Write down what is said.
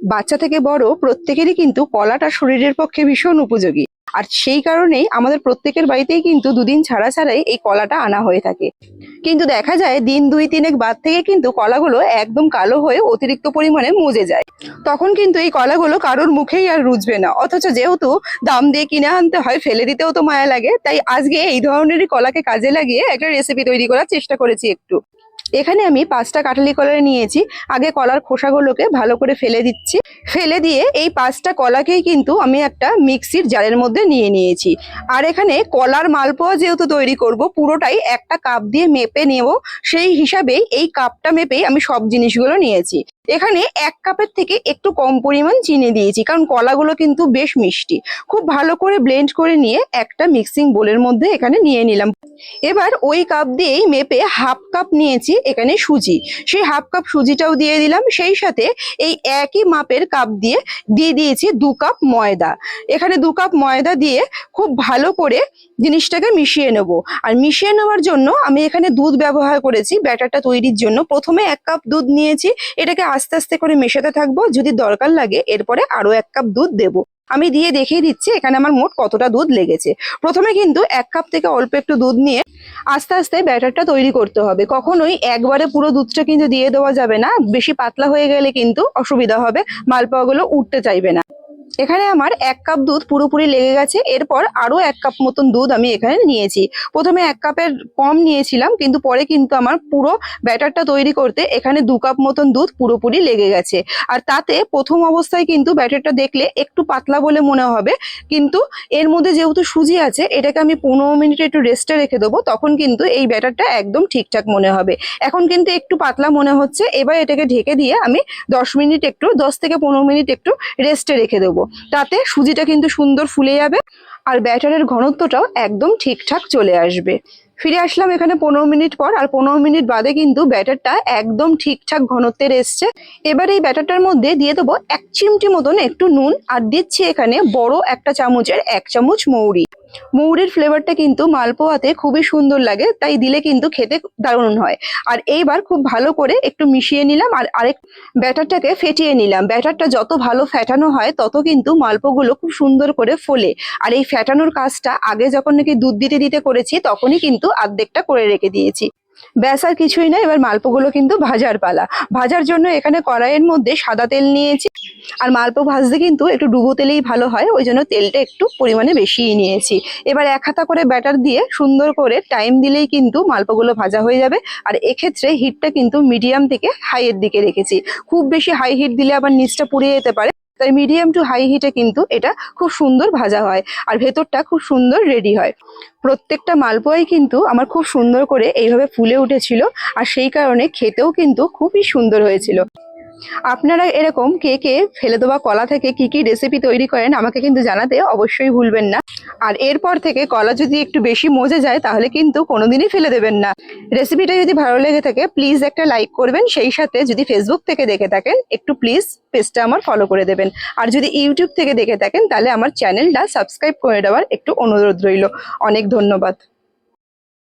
বাচ্চা থেকে বড় প্রত্যেকেরই কিন্তু কলাটা শরীরের পক্ষে ভীষণ উপযোগী। আর সেই কারণেই আমাদের প্রত্যেকের বাড়িতেই কিন্তু দুদিন ছাড়া ছাড়াই এই কলাটা আনা হয়ে থাকে। কিন্তু দেখা যায় দিন 2-3 বাদ থেকে কিন্তু কলাগুলো একদম কালো হয়ে অতিরিক্ত পরিমাণে মজে যায়। তখন কিন্তু এই কলাগুলো কারোর মুখেই আর রুচবে না। অথচ যেহেতু দাম দিয়ে কিনে আনতে হয়, ফেলে দিতেও তো মায়া লাগে, তাই আজকে এই ধরনেরই কলাকে কাজে লাগিয়ে একটা রেসিপি তৈরি করার চেষ্টা করেছি একটু। এখানে আমি 5টা কাঁঠালি কলা নিয়েছি। আগে কলার খোসাগুলোকে ভালো করে ফেলে দিচ্ছি। ফেলে দিয়ে এই 5টা কলাকেই কিন্তু আমি একটা মিক্সির জারের মধ্যে নিয়ে নিয়েছি। আর এখানে কলার মালপোয়া যেহেতু তৈরি করব, পুরোটাই একটা কাপ দিয়ে মেপে নেব, সেই হিসাবেই এই কাপটা মেপেই আমি সব জিনিসগুলো নিয়েছি। এখানে 1 কাপের থেকে একটু কম পরিমাণ চিনি দিয়েছি, কারণ কলাগুলো কিন্তু বেশ মিষ্টি। খুব ভালো করে ব্লেন্ড করে নিয়ে একটা মিক্সিং বোলের মধ্যে এখানে নিয়ে নিলাম। এবার ওই কাপ দিয়েই মেপে হাফ কাপ নিয়েছি এখানে সুজি, সেই হাফ কাপ সুজিটাও দিয়ে দিলাম। সেই সাথে এই একই মাপের কাপ দিয়ে দিয়েছি 2 কাপ ময়দা। এখানে 2 কাপ ময়দা দিয়ে খুব ভালো করে জিনিসটাকে মিশিয়ে নেব। আর মিশিয়ে নেওয়ার জন্য আমি এখানে দুধ ব্যবহার করেছি ব্যাটারটা তৈরির জন্য। প্রথমে 1 কাপ দুধ নিয়েছি, এটাকে আস্তে আস্তে করে মেশাতে থাকবো, যদি দরকার লাগে এরপরে আরো 1 কাপ দুধ দেবো। আমি দিয়ে দেখিয়ে দিচ্ছি এখানে আমার মোট কতটা দুধ লেগেছে। প্রথমে কিন্তু 1 কাপ থেকে অল্প একটু দুধ নিয়ে আস্তে আস্তে ব্যাটারটা তৈরি করতে হবে। কখনোই একবারে পুরো দুধটা কিন্তু দিয়ে দেওয়া যাবে না, বেশি পাতলা হয়ে গেলে কিন্তু অসুবিধা হবে, মালপোয়াগুলো উঠতে চাইবে না। এখানে আমার 1 কাপ দুধ পুরোপুরি লেগে গেছে। এরপর আরো 1 কাপ মতন দুধ আমি এখানে নিয়েছি। প্রথমে 1 কাপের কম নিয়েছিলাম, কিন্তু পরে কিন্তু আমার পুরো ব্যাটারটা তৈরি করতে এখানে 2 কাপ মতন দুধ পুরোপুরি লেগে গেছে। আর তাতে প্রথম অবস্থায় কিন্তু ব্যাটারটা দেখলে একটু পাতলা বলে মনে হবে, কিন্তু এর মধ্যে যেহেতু সুজি আছে, এটাকে আমি 15 মিনিট একটু রেস্টে রেখে দেবো, তখন কিন্তু এই ব্যাটারটা একদম ঠিকঠাক মনে হবে। এখন কিন্তু একটু পাতলা মনে হচ্ছে। এবার এটাকে ঢেকে দিয়ে আমি 10 থেকে 15 মিনিট একটু রেস্টে রেখে দেবো। তাতে সুজিটা কিন্তু সুন্দর ফুলে যাবে আর ব্যাটারের ঘনত্বটাও একদম ঠিকঠাক চলে আসবে। ফিরে আসলাম এখানে 15 মিনিট পর, আর 15 মিনিট বাদে কিন্তু ব্যাটারটা একদম ঠিকঠাক ঘনত্বের এসছে। এবার এই ব্যাটারটার মধ্যে দিয়ে দেবো 1 চিমটি মতন একটু নুন, আর দিচ্ছি এখানে বড় একটা চামচের 1 চামচ মৌরি। মৌরির ফ্লেভারটা কিন্তু মালপোয়াতে খুবই সুন্দর লাগে, তাই দিলে কিন্তু খেতে দারুণ হয়। আর এইবার খুব ভালো করে একটু মিশিয়ে নিলাম আর আরেক ব্যাটারটাকে ফেটিয়ে নিলাম। ব্যাটারটা যত ভালো ফেটানো হয় তত কিন্তু মালপোয়াগুলো খুব সুন্দর করে ফোলে। আর এই ফেটানোর কাজটা আগে যখন নাকি দুধ দিতে দিতে করেছি, তখনই কিন্তু অর্ধেকটা করে রেখে দিয়েছি। ব্যাস আর কিছুই না, এবার মালপোয়াগুলো কিন্তু ভাজার পালা। ভাজার জন্য এখানে কড়াইয়ের মধ্যে সাদা তেল নিয়েছি। আর মালপোয়া ভাজতে কিন্তু একটু ডুবো তেলেই ভালো হয়, ওই জন্য তেলটা একটু পরিমাণে বেশিই নিয়েছি। এবার 1 হাতা করে ব্যাটার দিয়ে সুন্দর করে টাইম দিলেই কিন্তু মালপোয়াগুলো ভাজা হয়ে যাবে। আর এক্ষেত্রে হিটটা কিন্তু মিডিয়াম থেকে হাইয়ের দিকে রেখেছি। খুব বেশি হাই হিট দিলে আবার নিচটা পুড়ে যেতে পারে, তাই মিডিয়াম টু হাই হিটে কিন্তু এটা খুব সুন্দর ভাজা হয় আর ভেতরটা খুব সুন্দর রেডি হয়। প্রত্যেকটা মালপোয়াই কিন্তু আমার খুব সুন্দর করে এইভাবে ফুলে উঠেছিল, আর সেই কারণে খেতেও কিন্তু খুবই সুন্দর হয়েছিল। আপনারা এরকম কে কে ফেলে দেওয়া কলা থেকে কি কি রেসিপি তৈরি করেন আমাকে কিন্তু জানাতে অবশ্যই ভুলবেন না। আর এরপর থেকে কলা যদি একটু বেশি মজে যায় তাহলে কিন্তু কোনোদিনই ফেলে দেবেন না। রেসিপিটা যদি ভালো লেগে থাকে প্লিজ একটা লাইক করবেন, সেই সাথে যদি ফেসবুক থেকে দেখে থাকেন একটু প্লিজ পেজটা আমার ফলো করে দেবেন। আর যদি ইউটিউব থেকে দেখে থাকেন তাহলে আমার চ্যানেলটা সাবস্ক্রাইব করে দেওয়ার একটু অনুরোধ রইল। অনেক ধন্যবাদ।